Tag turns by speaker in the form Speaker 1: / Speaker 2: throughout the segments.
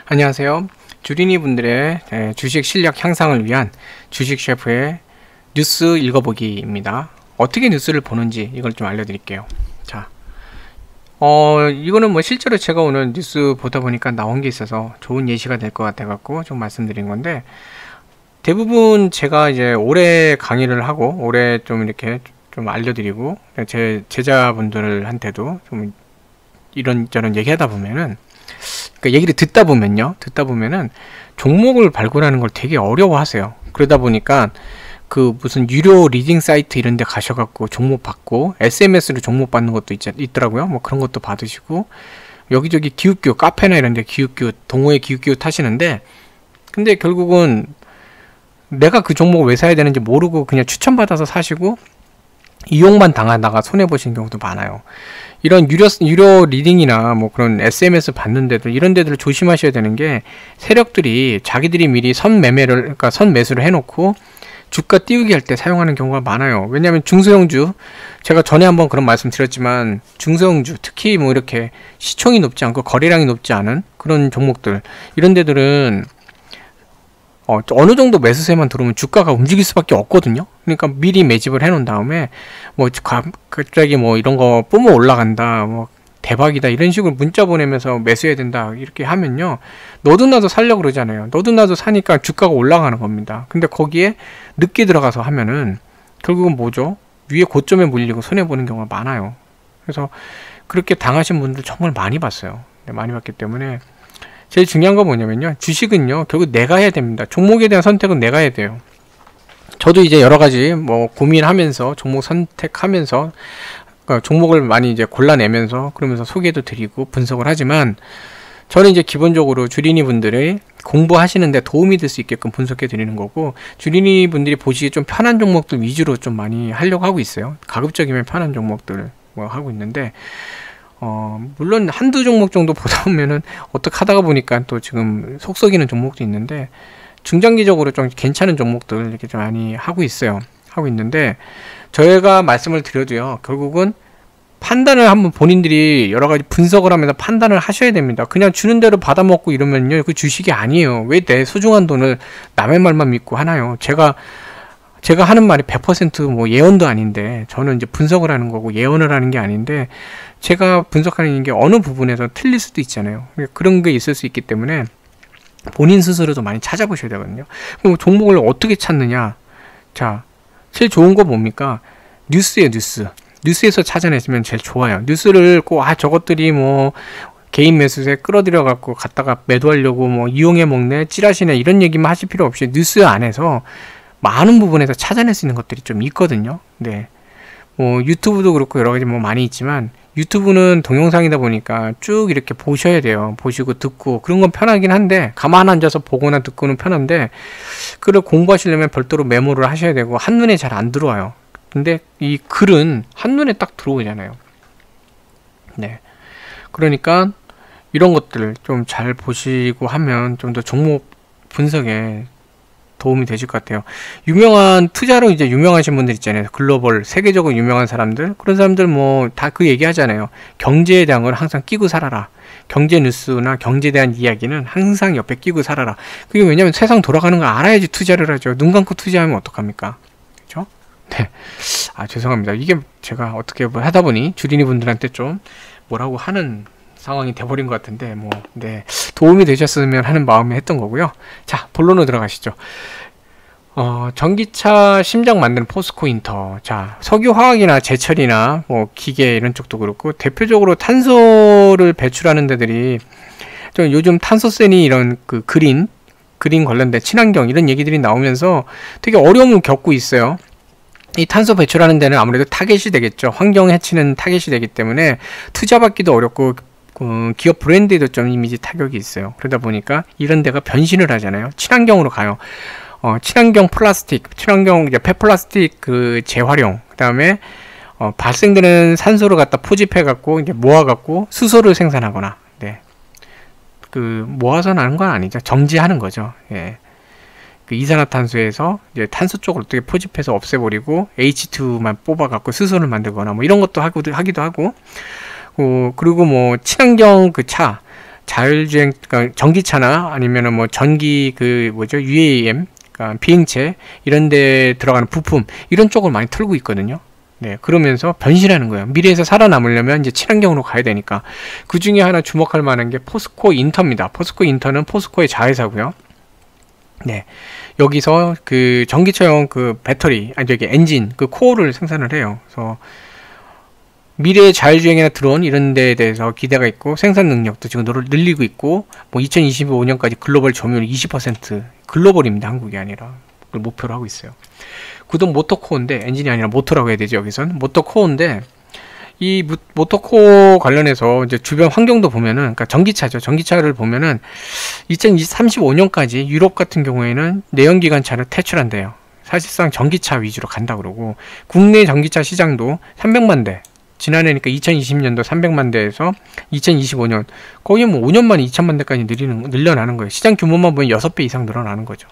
Speaker 1: 안녕하세요. 주린이 분들의 주식 실력 향상을 위한 주식 셰프의 뉴스 읽어보기입니다. 어떻게 뉴스를 보는지 이걸 좀 알려드릴게요. 자, 이거는 뭐 실제로 제가 오늘 뉴스 보다 보니까 나온 게 있어서 좋은 예시가 될 것 같아갖고 좀 말씀드린 건데, 대부분 제가 이제 올해 강의를 하고 올해 좀 이렇게 좀 알려드리고 제 제자분들한테도 좀 이런저런 얘기하다 보면은, 그러니까 얘기를 듣다 보면은 종목을 발굴하는 걸 되게 어려워하세요. 그러다 보니까 그 무슨 유료 리딩 사이트 이런 데 가셔갖고 종목 받고 SMS로 종목 받는 것도 있더라고요. 뭐 그런 것도 받으시고, 여기저기 기웃기웃 카페나 이런 데 기웃기웃 동호회 기웃기웃 하시는데, 근데 결국은 내가 그 종목을 왜 사야 되는지 모르고 그냥 추천받아서 사시고 이용만 당하다가 손해보신 경우도 많아요. 이런 유료 리딩이나 뭐 그런 SMS 받는 데도, 이런 데들 조심하셔야 되는 게, 세력들이 자기들이 미리 그러니까 선매수를 해놓고 주가 띄우기 할 때 사용하는 경우가 많아요. 왜냐하면 중소형주, 제가 전에 한번 그런 말씀 드렸지만, 중소형주 특히 뭐 이렇게 시총이 높지 않고 거래량이 높지 않은 그런 종목들, 이런 데들은 어느 정도 매수세만 들어오면 주가가 움직일 수밖에 없거든요. 그러니까 미리 매집을 해놓은 다음에 뭐 갑자기 뭐 이런 거 뿜어 올라간다, 뭐 대박이다, 이런 식으로 문자 보내면서 매수해야 된다 이렇게 하면요, 너도 나도 살려고 그러잖아요. 너도 나도 사니까 주가가 올라가는 겁니다. 근데 거기에 늦게 들어가서 하면은 결국은 뭐죠? 위에 고점에 물리고 손해보는 경우가 많아요. 그래서 그렇게 당하신 분들 정말 많이 봤어요. 많이 봤기 때문에 제일 중요한 건 뭐냐면요, 주식은요 결국 내가 해야 됩니다. 종목에 대한 선택은 내가 해야 돼요. 저도 이제 여러가지 뭐 고민하면서 종목 선택하면서 종목을 많이 이제 골라내면서 그러면서 소개도 드리고 분석을 하지만, 저는 이제 기본적으로 주린이 분들이 공부하시는데 도움이 될 수 있게끔 분석해 드리는 거고, 주린이 분들이 보시기 좀 편한 종목들 위주로 좀 많이 하려고 하고 있어요. 가급적이면 편한 종목들 뭐 하고 있는데, 물론 한두 종목 정도 보다 보면은 어떻게 하다가 보니까 또 지금 속 썩이는 종목도 있는데, 중장기적으로 좀 괜찮은 종목들 이렇게 좀 많이 하고 있어요. 하고 있는데, 저희가 말씀을 드려도요, 결국은 판단을 한번 본인들이 여러 가지 분석을 하면서 판단을 하셔야 됩니다. 그냥 주는 대로 받아먹고 이러면요, 그 주식이 아니에요. 왜 내 소중한 돈을 남의 말만 믿고 하나요? 제가 하는 말이 100% 예언도 아닌데, 저는 이제 분석을 하는 거고 예언을 하는 게 아닌데, 제가 분석하는 게 어느 부분에서 틀릴 수도 있잖아요. 그런 게 있을 수 있기 때문에 본인 스스로도 많이 찾아보셔야 되거든요. 그럼 종목을 어떻게 찾느냐? 자, 제일 좋은 거 뭡니까? 뉴스예요, 뉴스. 뉴스에서 찾아내시면 제일 좋아요. 뉴스를 꼭 저것들이 뭐 개인 매수세 끌어들여 갖고 갖다가 매도하려고 뭐 이용해 먹네, 찌라시네, 이런 얘기만 하실 필요 없이 뉴스 안에서 많은 부분에서 찾아낼 수 있는 것들이 좀 있거든요. 네. 뭐 유튜브도 그렇고 여러 가지 뭐 많이 있지만, 유튜브는 동영상이다 보니까 쭉 이렇게 보셔야 돼요. 보시고 듣고 그런 건 편하긴 한데, 가만 앉아서 보거나 듣고는 편한데, 그걸 공부하시려면 별도로 메모를 하셔야 되고 한눈에 잘 안 들어와요. 근데 이 글은 한눈에 딱 들어오잖아요. 네. 그러니까 이런 것들 좀 잘 보시고 하면 좀 더 종목 분석에 도움이 되실 것 같아요. 유명한 투자로 이제 유명하신 분들 있잖아요. 글로벌 세계적으로 유명한 사람들, 그런 사람들 뭐 다 그 얘기 하잖아요. 경제에 대한 걸 항상 끼고 살아라. 경제 뉴스나 경제에 대한 이야기는 항상 옆에 끼고 살아라. 그게 왜냐면 세상 돌아가는 거 알아야지 투자를 하죠. 눈 감고 투자하면 어떡합니까? 그렇죠? 네. 죄송합니다. 이게 제가 어떻게 뭐 하다 보니 주린이 분들한테 좀 뭐라고 하는 상황이 돼버린 것 같은데, 네, 도움이 되셨으면 하는 마음에 했던 거고요. 자, 본론으로 들어가시죠. 전기차 심장 만드는 포스코 인터. 자, 석유화학이나 제철이나 뭐 기계 이런 쪽도 그렇고, 대표적으로 탄소를 배출하는 데들이 좀 요즘 탄소세니 이런 그 그린 관련된 친환경 이런 얘기들이 나오면서 되게 어려움을 겪고 있어요. 이 탄소 배출하는 데는 아무래도 타겟이 되겠죠. 환경 해치는 타겟이 되기 때문에 투자받기도 어렵고, 기업 브랜드에도 좀 이미지 타격이 있어요. 그러다 보니까 이런 데가 변신을 하잖아요. 친환경으로 가요. 친환경 플라스틱, 친환경 이제 폐플라스틱 그 재활용, 그 다음에 발생되는 산소를 갖다 포집해 갖고 이제 모아 갖고 수소를 생산하거나, 네, 그 모아서 나는 건 아니죠. 정지하는 거죠. 예. 그 이산화탄소에서 이제 탄소 쪽을 어떻게 포집해서 없애버리고 H2만 뽑아 갖고 수소를 만들거나 뭐 이런 것도 하기도 하고, 그리고 뭐 친환경 그 차, 자율주행, 그러니까 전기차나 아니면은 뭐 전기 그 뭐죠 UAM, 그러니까 비행체 이런 데 들어가는 부품 이런 쪽을 많이 털고 있거든요. 네, 그러면서 변신하는 거예요. 미래에서 살아남으려면 이제 친환경으로 가야 되니까. 그 중에 하나 주목할 만한 게 포스코 인터입니다. 포스코 인터는 포스코의 자회사고요. 네, 여기서 그 전기차용 그 배터리, 아니 저기 엔진 그 코어를 생산을 해요. 그래서 미래의 자율주행이나 드론 이런 데에 대해서 기대가 있고 생산 능력도 지금 늘리고 있고 뭐 2025년까지 글로벌 점유율 20% 글로벌입니다. 한국이 아니라 그걸 목표로 하고 있어요. 구동 모터코어인데 엔진이 아니라 모터라고 해야 되죠. 여기선 모터코어인데 이 모터코어 관련해서 이제 주변 환경도 보면은 그러니까 전기차죠. 전기차를 보면은 2035년까지 유럽 같은 경우에는 내연기관차를 퇴출한대요. 사실상 전기차 위주로 간다 그러고 국내 전기차 시장도 300만 대 지난해니까 2020년도 300만 대에서 2025년 거의 뭐 5년 만에 2천만 대까지 늘려나는 거예요. 시장 규모만 보면 6배 이상 늘어나는 거죠.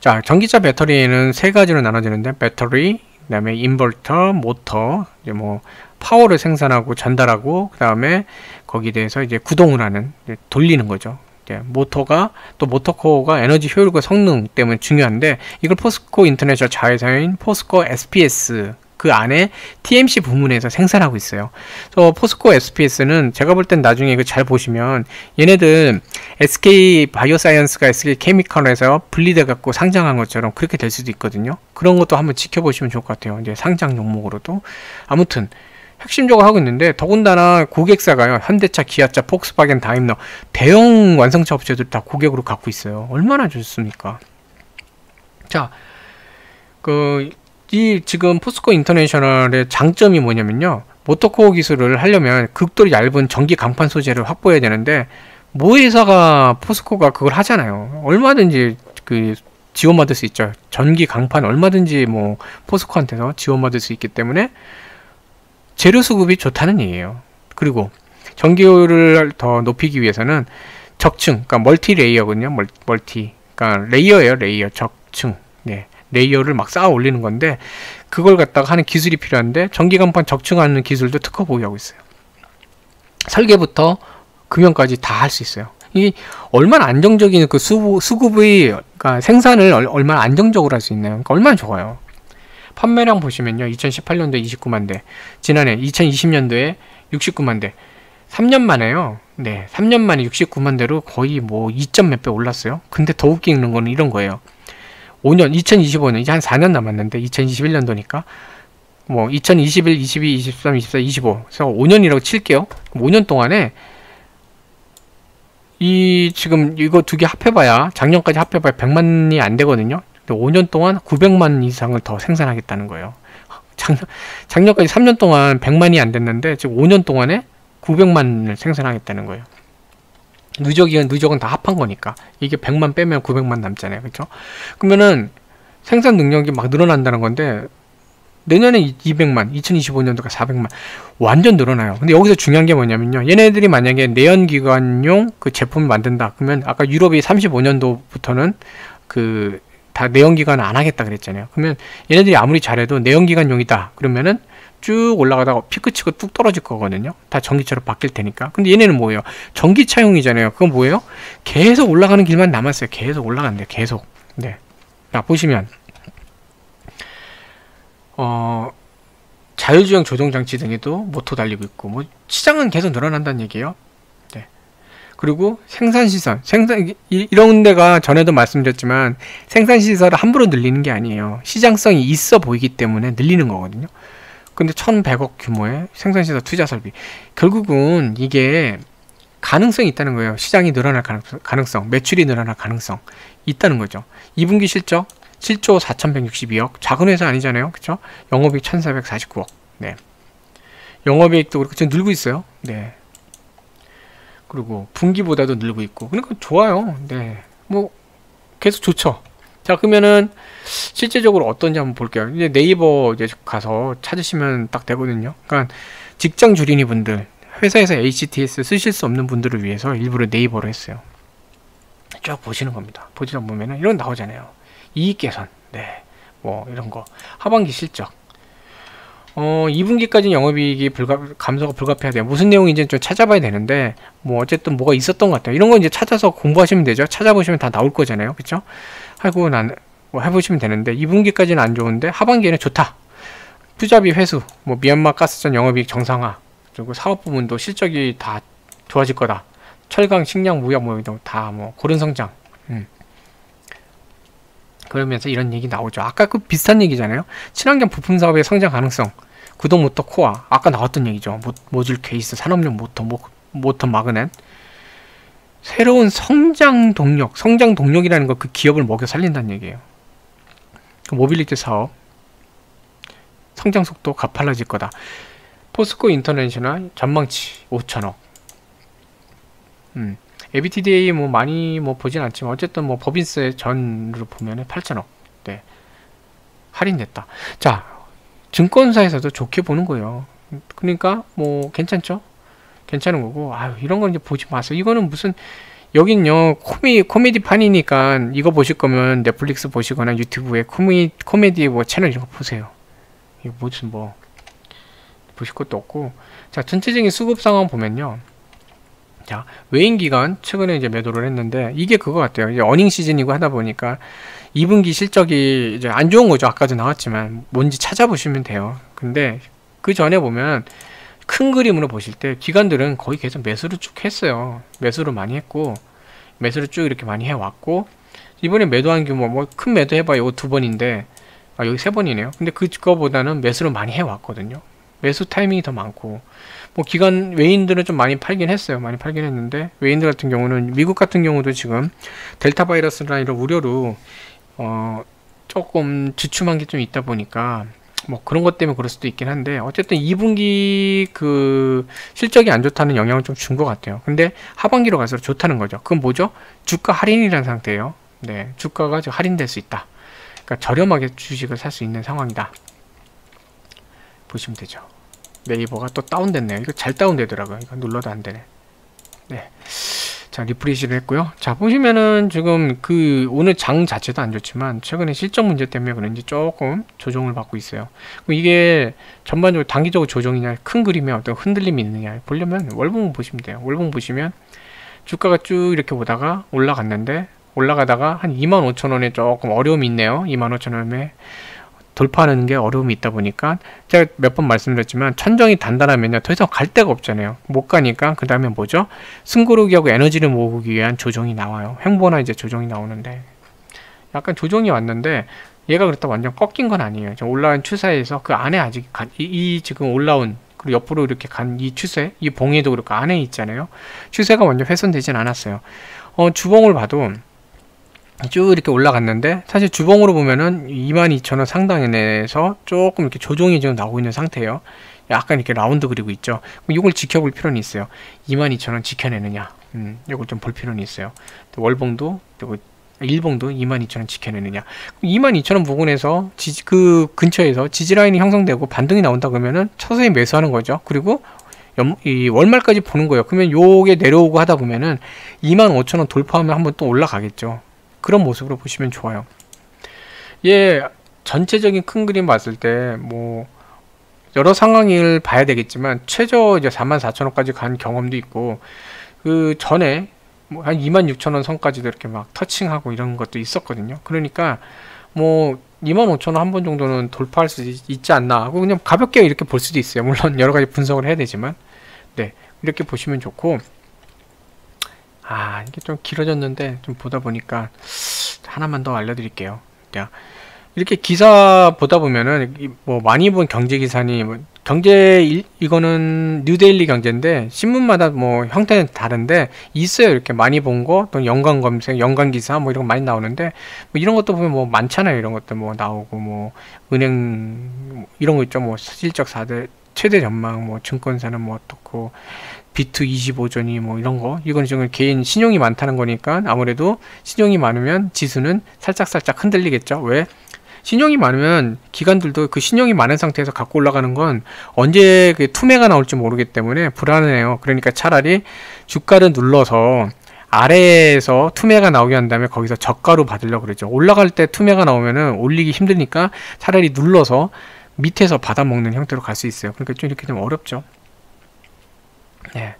Speaker 1: 자, 전기차 배터리에는 세 가지로 나눠지는데 배터리, 그다음에 인버터, 모터, 이제 뭐 파워를 생산하고 전달하고 그다음에 거기에 대해서 이제 구동을 하는 돌리는 거죠. 모터가 또 모터코어가 에너지 효율과 성능 때문에 중요한데 이걸 포스코 인터내셔널 자회사인 포스코 SPS 그 안에 TMC 부문에서 생산하고 있어요. 그래서 포스코 SPS는 제가 볼 땐 나중에 이거 잘 보시면 얘네들 SK 바이오사이언스가 SK 케미컬에서 분리돼 갖고 상장한 것처럼 그렇게 될 수도 있거든요. 그런 것도 한번 지켜보시면 좋을 것 같아요. 이제 상장 종목으로도 아무튼 핵심적으로 하고 있는데 더군다나 고객사가요. 현대차, 기아차, 폭스바겐, 다임러 대형 완성차 업체들 다 고객으로 갖고 있어요. 얼마나 좋습니까? 자, 이 지금 포스코 인터내셔널의 장점이 뭐냐면요. 모터코어 기술을 하려면 극도로 얇은 전기 강판 소재를 확보해야 되는데 모 회사가 포스코가 그걸 하잖아요. 얼마든지 그 지원받을 수 있죠. 전기 강판 얼마든지 뭐 포스코한테서 지원받을 수 있기 때문에 재료 수급이 좋다는 얘기예요. 그리고 전기효율을 더 높이기 위해서는 적층, 그러니까 멀티 레이어거든요. 멀티, 그러니까 레이어예요. 레이어, 적층. 네. 레이어를 막 쌓아 올리는 건데 그걸 갖다가 하는 기술이 필요한데 전기간판 적층하는 기술도 특허 보유하고 있어요. 설계부터 금형까지 다 할 수 있어요. 이 얼마나 안정적인 그 수급의 그러니까 생산을 얼마나 안정적으로 할 수 있나요? 그러니까 얼마나 좋아요. 판매량 보시면요. 2018년도에 29만 대, 지난해 2020년도에 69만 대. 3년 만에요. 네, 3년 만에 69만 대로 거의 뭐 2점 몇 배 올랐어요. 근데 더 웃기는 거는 이런 거예요. 5년, 2025년, 이제 한 4년 남았는데, 2021년도니까, 뭐, 2021, 22, 23, 24, 25. 그래서 5년이라고 칠게요. 5년 동안에, 지금 이거 두 개 합해봐야, 작년까지 합해봐야 100만이 안 되거든요. 근데 5년 동안 900만 이상을 더 생산하겠다는 거예요. 작년까지 3년 동안 100만이 안 됐는데, 지금 5년 동안에 900만을 생산하겠다는 거예요. 누적은 다 합한 거니까 이게 100만 빼면 900만 남잖아요. 그렇죠? 그러면은 생산 능력이 막 늘어난다는 건데 내년에 200만, 2025년도가 400만 완전 늘어나요. 근데 여기서 중요한 게 뭐냐면요. 얘네들이 만약에 내연기관용 그 제품을 만든다. 그러면 아까 유럽이 35년도부터는 그 다 내연기관 안 하겠다 그랬잖아요. 그러면 얘네들이 아무리 잘해도 내연기관용이다. 그러면은 쭉 올라가다가 피크 치고 뚝 떨어질 거거든요. 다 전기차로 바뀔 테니까. 근데 얘네는 뭐예요? 전기차용이잖아요. 그건 뭐예요? 계속 올라가는 길만 남았어요. 계속 올라간대요. 계속. 네. 자, 보시면 자율주행 조종장치 등에도 모터 달리고 있고 뭐 시장은 계속 늘어난다는 얘기예요. 네. 그리고 생산시설, 이런 데가 전에도 말씀드렸지만 생산시설을 함부로 늘리는 게 아니에요. 시장성이 있어 보이기 때문에 늘리는 거거든요. 근데 1100억 규모의 생산시설 투자설비. 결국은 이게 가능성이 있다는 거예요. 시장이 늘어날 가능성, 매출이 늘어날 가능성 있다는 거죠. 2분기 실적 7조 4162억. 작은 회사 아니잖아요. 그쵸? 영업이익 1449억. 네. 영업이익도 그렇게 지금 늘고 있어요. 네. 그리고 분기보다도 늘고 있고. 그러니까 좋아요. 네. 뭐 계속 좋죠. 자, 그러면은 실제적으로 어떤지 한번 볼게요. 이제 네이버 이제 가서 찾으시면 딱 되거든요. 그러니까 직장 주린이 분들, 회사에서 HTS 쓰실 수 없는 분들을 위해서 일부러 네이버로 했어요. 쭉 보시는 겁니다. 보시다 보면은 이런 거 나오잖아요. 이익 개선, 네, 뭐 이런 거, 하반기 실적, 2분기까지는 영업이익이 감소가 불가피하대요. 무슨 내용인지 좀 찾아봐야 되는데, 뭐, 어쨌든 뭐가 있었던 것 같아요. 이런 거 이제 찾아서 공부하시면 되죠. 찾아보시면 다 나올 거잖아요. 그쵸? 하고 뭐 해보시면 되는데, 2분기까지는 안 좋은데, 하반기에는 좋다. 투자비 회수, 뭐, 미얀마 가스전 영업이익 정상화, 그리고 사업 부문도 실적이 다 좋아질 거다. 철강, 식량, 무역, 뭐, 다 뭐, 고른 성장. 그러면서 이런 얘기 나오죠. 아까 그 비슷한 얘기잖아요. 친환경 부품 사업의 성장 가능성. 구동 모터 코어. 아까 나왔던 얘기죠. 모듈 케이스, 산업용 모터 마그넷. 새로운 성장 동력이라는 거 그 기업을 먹여 살린다는 얘기예요. 그 모빌리티 사업. 성장 속도 가팔라질 거다. 포스코 인터내셔널 전망치 5천억. EBITDA 뭐 많이 뭐 보진 않지만 어쨌든 뭐 법인세 전으로 보면은 8천억. 네. 할인됐다. 자, 증권사에서도 좋게 보는 거예요. 그러니까 뭐 괜찮죠? 괜찮은 거고. 아유, 이런 건 이제 보지 마세요. 이거는 무슨 여긴요 코미디 판이니까 이거 보실 거면 넷플릭스 보시거나 유튜브에 코미디 뭐 채널 이런 거 보세요. 이거 무슨 뭐 보실 것도 없고. 자, 전체적인 수급 상황 보면요. 자, 외인 기관 최근에 이제 매도를 했는데 이게 그거 같아요. 이제 어닝 시즌이고 하다 보니까 2분기 실적이 이제 안 좋은 거죠. 아까도 나왔지만 뭔지 찾아보시면 돼요. 근데 그 전에 보면 큰 그림으로 보실 때 기관들은 거의 계속 매수를 쭉 했어요. 매수를 많이 했고 매수를 쭉 이렇게 많이 해왔고 이번에 매도한 규모 뭐 큰 매도 해봐요. 이거 2번인데 여기 3번이네요. 근데 그거보다는 매수를 많이 해왔거든요. 매수 타이밍이 더 많고 뭐 기관 외인들은 좀 많이 팔긴 했어요. 많이 팔긴 했는데 외인들 같은 경우는 미국 같은 경우도 지금 델타 바이러스나 이런 우려로 조금 주춤한 게 좀 있다 보니까 뭐 그런 것 때문에 그럴 수도 있긴 한데 어쨌든 2분기 그 실적이 안 좋다는 영향을 좀 준 것 같아요. 근데 하반기로 갈수록 좋다는 거죠. 그건 뭐죠? 주가 할인이라는 상태예요. 네, 주가가 지금 할인될 수 있다. 그러니까 저렴하게 주식을 살 수 있는 상황이다. 보시면 되죠. 네이버가 또 다운됐네요. 이거 잘 다운되더라고요. 이거 눌러도 안 되네. 네. 자, 리프레시를 했고요. 자, 보시면은 지금 그 오늘 장 자체도 안 좋지만 최근에 실적 문제 때문에 그런지 조금 조정을 받고 있어요. 그럼 이게 전반적으로 단기적으로 조정이냐, 큰 그림에 어떤 흔들림이 있느냐 보려면 월봉 보시면 돼요. 월봉 보시면 주가가 쭉 이렇게 오다가 올라갔는데 올라가다가 한 25,000원에 조금 어려움이 있네요. 25,000원에 돌파하는 게 어려움이 있다 보니까 제가 몇 번 말씀드렸지만 천정이 단단하면요 더 이상 갈 데가 없잖아요. 못 가니까 그 다음에 뭐죠? 숨고르기하고 에너지를 모으기 위한 조정이 나와요. 횡보나 이제 조정이 나오는데 약간 조정이 왔는데 얘가 그렇다고 완전 꺾인 건 아니에요. 지금 올라온 추세에서 그 안에 아직 이 지금 올라온 그리고 옆으로 이렇게 간 이 추세, 이 봉에도 그렇고 안에 있잖아요. 추세가 완전 훼손되진 않았어요. 주봉을 봐도 쭉 이렇게 올라갔는데 사실 주봉으로 보면은 22,000원 상단에서 조금 이렇게 조정이 좀 나오고 있는 상태예요. 약간 이렇게 라운드 그리고 있죠. 이걸 지켜볼 필요는 있어요. 22,000원 지켜내느냐, 이걸 좀 볼 필요는 있어요. 월봉도 그리고 일봉도 22,000원 지켜내느냐. 22,000원 부근에서 그 근처에서 지지라인이 형성되고 반등이 나온다 그러면은 서서히 매수하는 거죠. 그리고 이 월말까지 보는 거예요. 그러면 요게 내려오고 하다 보면은 25,000원 돌파하면 한번 또 올라가겠죠. 그런 모습으로 보시면 좋아요. 예, 전체적인 큰 그림 봤을 때 뭐 여러 상황을 봐야 되겠지만 최저 이제 44,000원까지 간 경험도 있고 그 전에 뭐 한 26,000원 선까지도 이렇게 막 터칭하고 이런 것도 있었거든요. 그러니까 뭐 25,000원 한 번 정도는 돌파할 수 있지 않나 하고 그냥 가볍게 이렇게 볼 수도 있어요. 물론 여러 가지 분석을 해야 되지만 네, 이렇게 보시면 좋고. 이게 좀 길어졌는데 좀 보다 보니까 하나만 더 알려드릴게요. 이렇게 기사 보다 보면은 뭐 많이 본 경제 기사니 뭐 이거는 뉴데일리 경제인데 신문마다 뭐 형태는 다른데 있어요. 이렇게 많이 본 거 또 연관 검색, 연관 기사 뭐 이런 거 많이 나오는데 뭐 이런 것도 보면 뭐 많잖아요. 이런 것도 뭐 나오고 뭐 은행 이런 거 있죠. 뭐 실적 4대 최대 전망 뭐 증권사는 뭐 어떻고 B2 25전이 뭐 이런 거 이건 지금 개인 신용이 많다는 거니까 아무래도 신용이 많으면 지수는 살짝 흔들리겠죠. 왜? 신용이 많으면 기관들도 그 신용이 많은 상태에서 갖고 올라가는 건 언제 그 투매가 나올지 모르기 때문에 불안해요. 그러니까 차라리 주가를 눌러서 아래에서 투매가 나오게 한 다음에 거기서 저가로 받으려고 그러죠. 올라갈 때 투매가 나오면은 올리기 힘드니까 차라리 눌러서 밑에서 받아먹는 형태로 갈 수 있어요. 그러니까 좀 이렇게 좀 어렵죠. 네.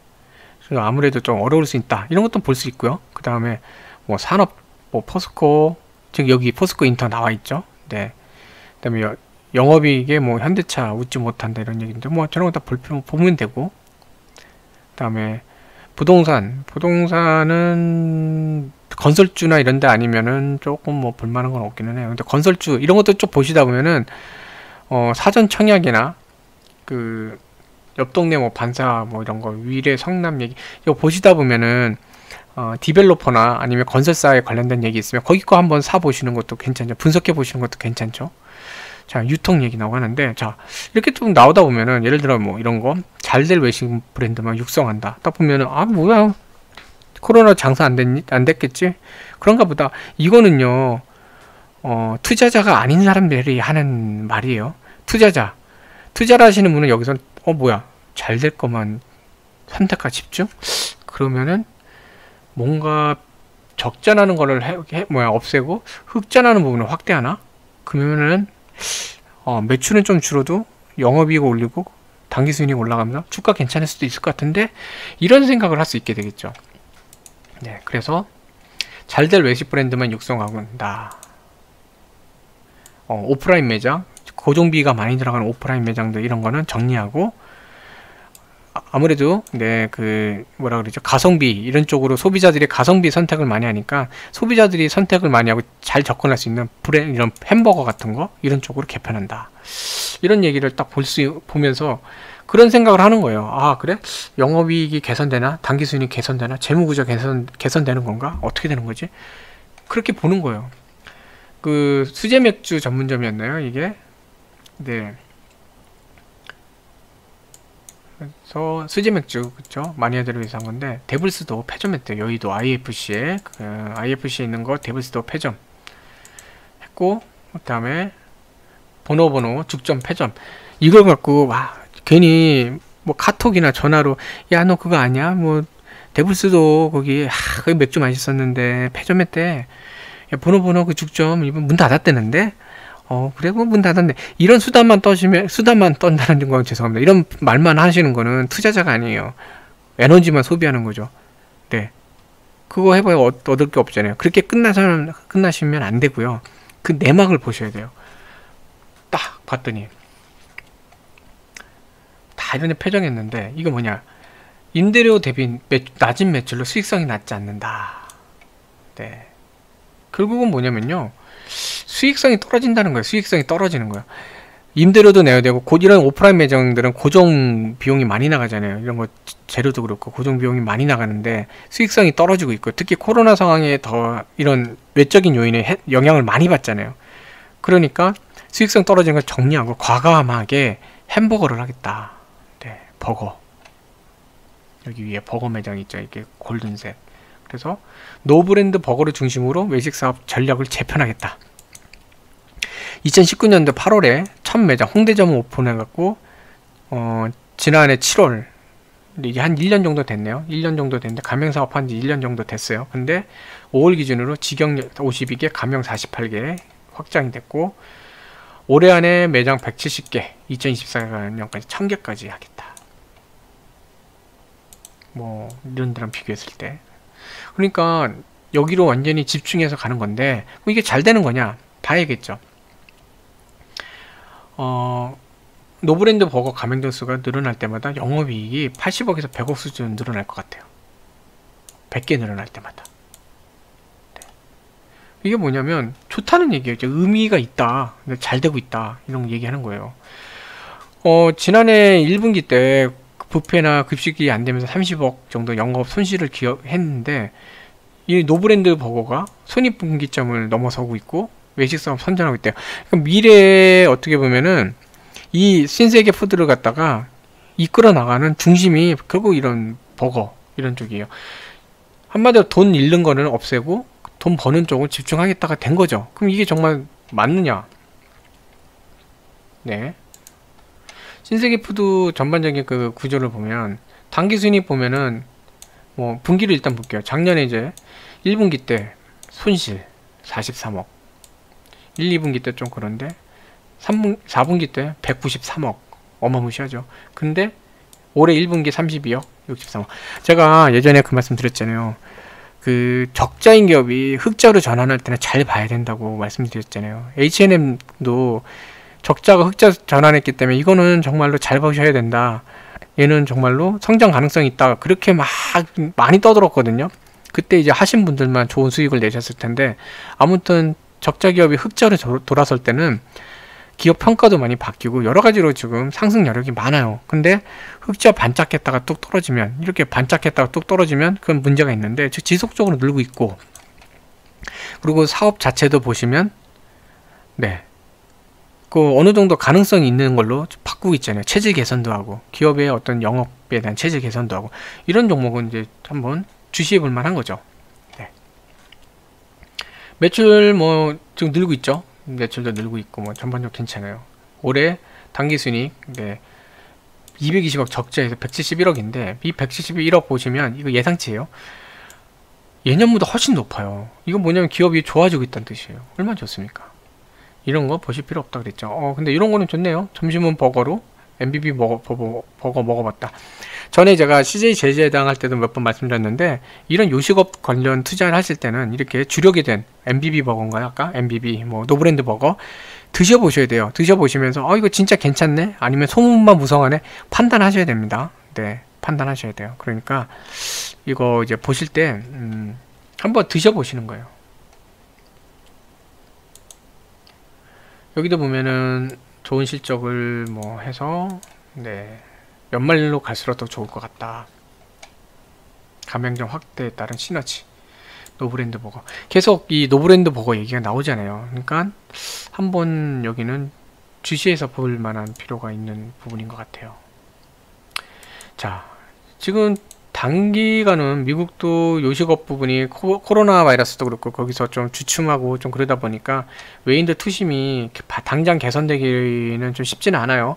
Speaker 1: 그래서 아무래도 좀 어려울 수 있다. 이런 것도 볼 수 있고요. 그 다음에 뭐 산업, 뭐 포스코, 지금 여기 포스코 인터 나와 있죠. 네. 그 다음에 영업이익에 뭐 현대차 웃지 못한다 이런 얘기인데 뭐 저런 거 다 보면 되고. 그 다음에 부동산은 건설주나 이런 데 아니면은 조금 뭐 볼만한 건 없기는 해요. 근데 건설주 이런 것도 좀 보시다 보면은 사전 청약이나 그 옆 동네 뭐 반사 뭐 이런 거 위례 성남 얘기 이거 보시다 보면은 디벨로퍼나 아니면 건설사에 관련된 얘기 있으면 거기 거 한번 사 보시는 것도 괜찮죠. 분석해 보시는 것도 괜찮죠. 자, 유통 얘기 나오고 하는데, 자, 이렇게 좀 나오다 보면은, 예를 들어 뭐 이런 거, 잘 될 외식 브랜드만 육성한다. 딱 보면은, 아, 뭐야. 코로나 장사 안 됐겠지? 그런가 보다. 이거는요, 투자자가 아닌 사람들이 하는 말이에요. 투자를 하시는 분은 여기서, 뭐야. 잘 될 것만 선택하 집중? 그러면은, 뭔가 적자나는 거를 없애고, 흑자나는 부분을 확대하나? 그러면은, 매출은 좀 줄어도 영업이익 올리고 당기순이익 올라가면서 주가 괜찮을 수도 있을 것 같은데 이런 생각을 할 수 있게 되겠죠. 네, 그래서 잘될 외식 브랜드만 육성하고다. 오프라인 매장, 고정비가 많이 들어가는 오프라인 매장들 이런 거는 정리하고 아무래도 뭐라 그러죠, 가성비 이런 쪽으로 소비자들이 가성비 선택을 많이 하니까 소비자들이 선택을 많이 하고 잘 접근할 수 있는 브랜드 이런 햄버거 같은 거 이런 쪽으로 개편한다. 이런 얘기를 딱 보면서 그런 생각을 하는 거예요. 아, 그래? 영업이익이 개선되나? 당기순이익 개선되나? 재무구조 개선되는 건가? 어떻게 되는 거지? 그렇게 보는 거예요. 그 수제 맥주 전문점이었나요, 이게? 네. 그래서 수제 맥주, 그쵸? 마니아들을 위해서 한 건데, 데블스도 폐점했대요. 여의도 IFC에, IFC에 있는 거 데블스도 폐점 했고, 그 다음에 번호 죽점 폐점. 이걸 갖고, 와, 괜히 뭐 카톡이나 전화로, 야, 너 그거 아니야? 뭐, 데블스도 거기 맥주 맛있었는데 폐점했대. 야, 번호 그 죽점, 이번 문 닫았대는데? 그래, 뭐, 문 닫았네. 이런 수단만 떤다는 건 죄송합니다. 이런 말만 하시는 거는 투자자가 아니에요. 에너지만 소비하는 거죠. 네. 그거 해봐야 얻을 게 없잖아요. 그렇게 끝나시면 안 되고요. 그 내막을 보셔야 돼요. 딱 봤더니, 다 이런 데 폐정했는데, 이거 뭐냐. 임대료 대비 낮은 매출로 수익성이 낮지 않는다. 네. 결국은 뭐냐면요. 수익성이 떨어진다는 거예요. 수익성이 떨어지는 거예요. 임대료도 내야 되고 이런 오프라인 매장들은 고정 비용이 많이 나가잖아요. 이런 거 재료도 그렇고 고정 비용이 많이 나가는데 수익성이 떨어지고 있고 특히 코로나 상황에 더 이런 외적인 요인에 영향을 많이 받잖아요. 그러니까 수익성 떨어지는 걸 정리하고 과감하게 햄버거를 하겠다. 네, 버거. 여기 위에 버거 매장 있죠. 이게 골든셋. 그래서 노브랜드 버거를 중심으로 외식사업 전략을 재편하겠다. 2019년도 8월에 첫 매장 홍대점을 오픈해갖고 지난해 7월 이게 한 1년 정도 됐네요. 1년 정도 됐는데 가맹사업 한 지 1년 정도 됐어요. 근데 5월 기준으로 직영 52개, 가맹 48개 확장이 됐고 올해 안에 매장 170개, 2024년까지 1000개까지 하겠다. 뭐 이런 데랑 비교했을 때 그러니까 여기로 완전히 집중해서 가는 건데 이게 잘 되는 거냐? 봐야겠죠. 노브랜드 버거 가맹점 수가 늘어날 때마다 영업이익이 80억에서 100억 수준 늘어날 것 같아요. 100개 늘어날 때마다. 네. 이게 뭐냐면 좋다는 얘기예요. 의미가 있다. 잘 되고 있다. 이런 얘기하는 거예요. 지난해 1분기 때 뷔페나 급식이 안 되면서 30억 정도 영업 손실을 기억했는데 이 노브랜드 버거가 손익분기점을 넘어서고 있고 외식사업 선전하고 있대요. 그러니까 미래에 어떻게 보면은 이 신세계 푸드를 갖다가 이끌어 나가는 중심이 결국 이런 버거 이런 쪽이에요. 한마디로 돈 잃는 거는 없애고 돈 버는 쪽을 집중하겠다가 된 거죠. 그럼 이게 정말 맞느냐? 네. 신세계 푸드 전반적인 그 구조를 보면 당기순이익 보면은 뭐 분기를 일단 볼게요. 작년에 이제 1분기 때 손실 43억 1, 2분기 때 좀 그런데 4분기 때 193억. 어마무시하죠. 근데 올해 1분기 32억, 63억. 제가 예전에 그 말씀 드렸잖아요. 그 적자인 기업이 흑자로 전환할 때는 잘 봐야 된다고 말씀드렸잖아요. H&M도 적자가 흑자 전환했기 때문에 이거는 정말로 잘 보셔야 된다. 얘는 정말로 성장 가능성이 있다. 그렇게 막 많이 떠들었거든요. 그때 이제 하신 분들만 좋은 수익을 내셨을 텐데, 아무튼 적자 기업이 흑자로 돌아설 때는 기업 평가도 많이 바뀌고 여러 가지로 지금 상승 여력이 많아요. 근데 흑자 반짝했다가 뚝 떨어지면, 이렇게 반짝했다가 뚝 떨어지면 그건 문제가 있는데, 지속적으로 늘고 있고, 그리고 사업 자체도 보시면 그 어느 정도 가능성이 있는 걸로 바꾸고 있잖아요. 체질 개선도 하고, 기업의 어떤 영업에 대한 체질 개선도 하고, 이런 종목은 이제 한번 주시해 볼 만한 거죠. 매출 뭐 지금 늘고 있죠. 매출도 늘고 있고 뭐 전반적으로 괜찮아요. 올해 당기순이익 220억 적자에서 171억인데 이 171억 보시면 이거 예상치예요. 예년보다 훨씬 높아요. 이건 뭐냐면 기업이 좋아지고 있다는 뜻이에요. 얼마나 좋습니까? 이런 거 보실 필요 없다 그랬죠. 근데 이런 거는 좋네요. 점심은 버거로 MBB 버거 먹어봤다. 전에 제가 CJ 제재당 할 때도 몇 번 말씀드렸는데, 이런 요식업 관련 투자를 하실 때는 이렇게 주력이 된 MBB 버거인가요? 아까 MBB 뭐 노브랜드 버거 드셔보셔야 돼요. 드셔보시면서 이거 진짜 괜찮네? 아니면 소문만 무성하네? 판단하셔야 됩니다. 네, 판단하셔야 돼요. 그러니까 이거 이제 보실 때 한번 드셔보시는 거예요. 여기도 보면은 좋은 실적을 뭐 해서 연말로 갈수록 더 좋을 것 같다. 가맹점 확대에 따른 시너지. 노브랜드 버거. 계속 이 노브랜드 버거 얘기가 나오잖아요. 그러니까 한번 여기는 주시해서 볼 만한 필요가 있는 부분인 것 같아요. 자, 지금 단기간은 미국도 요식업 부분이 코로나 바이러스도 그렇고 거기서 좀 주춤하고 좀 그러다 보니까 외인들 투심이 당장 개선되기는 좀 쉽지는 않아요.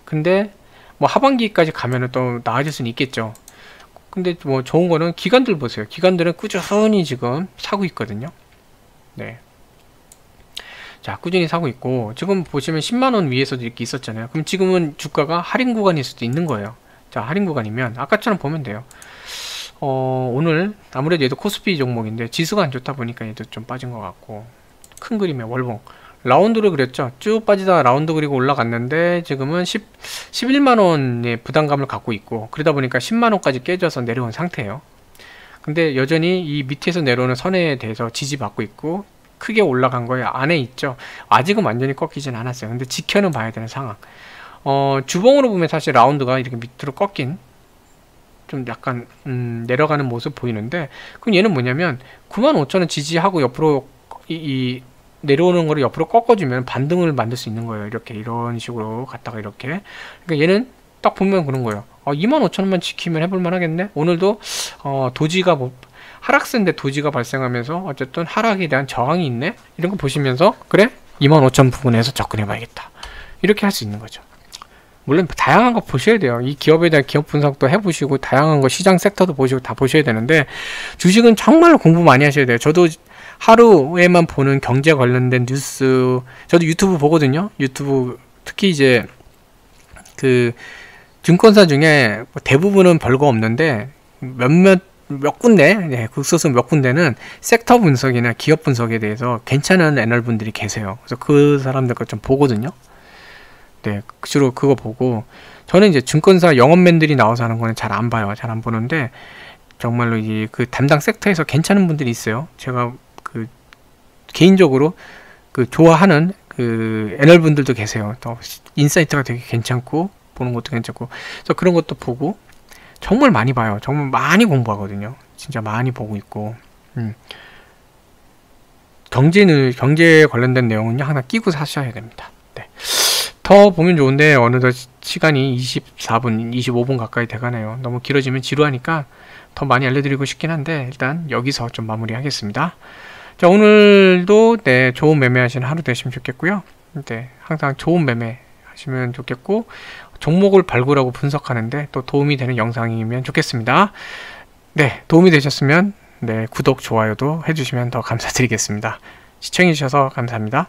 Speaker 1: 근데 뭐 하반기까지 가면은 또 나아질 수는 있겠죠. 근데 뭐 좋은 거는 기관들 보세요. 기관들은 꾸준히 지금 사고 있거든요. 자, 꾸준히 사고 있고, 지금 보시면 10만원 위에서도 이렇게 있었잖아요. 그럼 지금은 주가가 할인 구간일 수도 있는 거예요. 자, 할인 구간이면 아까처럼 보면 돼요. 오늘 아무래도 얘도 코스피 종목인데 지수가 안 좋다 보니까 얘도 좀 빠진 것 같고, 큰 그림의 월봉 라운드를 그렸죠. 쭉 빠지다가 라운드 그리고 올라갔는데 지금은 11만원의 부담감을 갖고 있고, 그러다 보니까 10만원까지 깨져서 내려온 상태예요. 근데 여전히 이 밑에서 내려오는 선에 대해서 지지받고 있고, 크게 올라간 거에 안에 있죠. 아직은 완전히 꺾이진 않았어요. 근데 지켜는 봐야 되는 상황. 주봉으로 보면 사실 라운드가 이렇게 밑으로 꺾인, 좀 약간 내려가는 모습 보이는데, 그럼 얘는 뭐냐면 95,000원 지지하고 옆으로 내려오는 거를 옆으로 꺾어주면 반등을 만들 수 있는 거예요. 이렇게 이런 식으로 갔다가 이렇게. 그러니까 얘는 딱 보면 그런 거예요. 25,000원만 지키면 해볼만 하겠네. 오늘도 도지가 뭐 하락세인데 도지가 발생하면서 어쨌든 하락에 대한 저항이 있네. 이런 거 보시면서 그래? 25,000원 부분에서 접근해 봐야겠다. 이렇게 할 수 있는 거죠. 물론 다양한 거 보셔야 돼요. 이 기업에 대한 기업 분석도 해보시고, 다양한 거 시장 섹터도 보시고 다 보셔야 되는데, 주식은 정말로 공부 많이 하셔야 돼요. 저도 하루에만 보는 경제 관련된 뉴스, 저도 유튜브 보거든요. 유튜브 특히 이제 그 증권사 중에 대부분은 별거 없는데 몇 군데, 극소수 몇 군데는 섹터 분석이나 기업 분석에 대해서 괜찮은 애널분들이 계세요. 그래서 그 사람들 거 좀 보거든요. 주로 그거 보고, 저는 이제 증권사 영업맨들이 나와서 하는 거는 잘 안 봐요. 잘 안 보는데, 정말로 그 담당 섹터에서 괜찮은 분들이 있어요. 제가 개인적으로 좋아하는 애널분들도 계세요. 또 인사이트가 되게 괜찮고, 보는 것도 괜찮고, 그래서 그런 것도 보고, 정말 많이 봐요. 정말 많이 공부하거든요. 진짜 많이 보고 있고, 경제에 관련된 내용은요, 하나 끼고 사셔야 됩니다. 더 보면 좋은데 어느덧 시간이 24분, 25분 가까이 돼가네요. 너무 길어지면 지루하니까 더 많이 알려드리고 싶긴 한데, 일단 여기서 좀 마무리하겠습니다. 자, 오늘도 좋은 매매 하시는 하루 되시면 좋겠고요. 항상 좋은 매매 하시면 좋겠고, 종목을 발굴하고 분석하는데 또 도움이 되는 영상이면 좋겠습니다. 도움이 되셨으면 구독, 좋아요도 해주시면 더 감사드리겠습니다. 시청해주셔서 감사합니다.